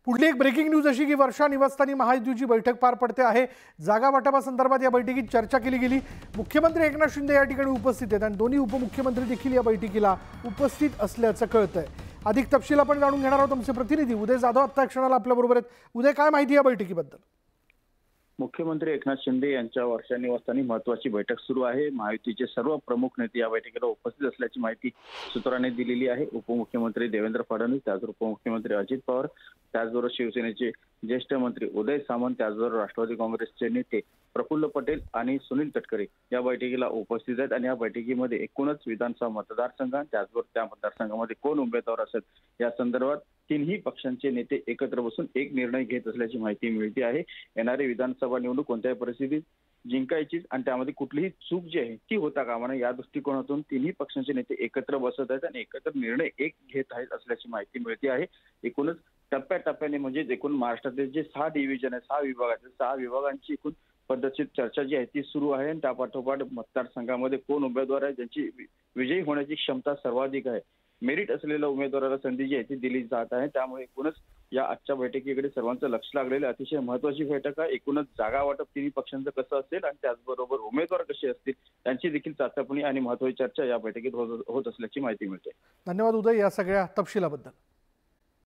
पुढली एक breaking news अशी की वर्षा निवासस्थानी महायुतीची बैठक पार पडते आहे। जागा वाटपासंदर्भात या बैठकीत चर्चा केली गेली। मुख्यमंत्री एकनाथ शिंदे या ठिकाणी उपस्थित आहेत आणि दोन्ही उपमुख्यमंत्री देखील या बैठकीला उपस्थित असल्याचं कळतंय। अधिक तपशील आपण जाणून घेणार आहोत। आमचे प्रतिनिधी उदय जाधव आता क्षणाला आपल्या बरोबर आहेत। उदय, काय माहिती या बैठकीबद्दल? मुख्यमंत्री एकनाथ शिंदे यांच्या वर्षा निवासस्थानी महत्त्वाची बैठक सुरू आहे। महायुतीचे सर्व प्रमुख नेते या बैठकीला उपस्थित असल्याची माहिती सूत्रांनी दिलेली आहे। उपमुख्यमंत्री देवेंद्र फडणवीस, त्याचबरोबर उपमुख्यमंत्री अजित पवार, त्याचबरोबर शिवसेनेचे ज्येष्ठ मंत्री उदय सामंत, त्याचबरोबर राष्ट्रवादी काँग्रेसचे नेते प्रफुल्ल पटेल आणि सुनील तटकरे या बैठकीला उपस्थित आहेत। आणि या बैठकीमध्ये एकूणच विधानसभा मतदारसंघ, त्याचबरोबर त्या मतदारसंघामध्ये कोण उमेदवार असेल या संदर्भात तिन्ही पक्षांचे नेते एकत्र बसून एक निर्णय घेत असल्याची माहिती मिळते आहे। येणारी विधानसभा निवडणूक कोणत्याही परिस्थितीत जिंकायचीच आणि त्यामध्ये कुठलीही चूक जी आहे ती होता कामा नये या दृष्टिकोनातून तिन्ही पक्षांचे नेते एकत्र बसत आहेत आणि एकत्र निर्णय एक घेत आहेत असल्याची माहिती मिळते आहे। एकूणच टप्प्याटप्प्याने म्हणजे एकूण महाराष्ट्रातील जे 6 डिव्हिजन आहे, 6 विभाग आहेत, 6 विभागांची एकूण पद्धतशीर चर्चा जी आहे ती सुरू आहे आणि त्यापाठोपाठ मतदारसंघामध्ये कोण उमेदवार आहे ज्यांची विजयी होण्याची क्षमता सर्वाधिक आहे, मेरिट असलेल्या उमेदवाराला संधी जी आहे ती दिली जात आहे। त्यामुळे एकूणच या आजच्या बैठकीकडे सर्वांचं लक्ष लागलेलं अतिशय महत्त्वाची बैठक आहे। एकूणच जागा वाटप तिन्ही पक्षांचं कसं असेल आणि त्याचबरोबर उमेदवार कसे असतील त्यांची देखील चाचपणी आणि महत्त्वाची चर्चा या बैठकीत होत असल्याची माहिती मिळते। धन्यवाद उदय या सगळ्या तपशिलाबद्दल।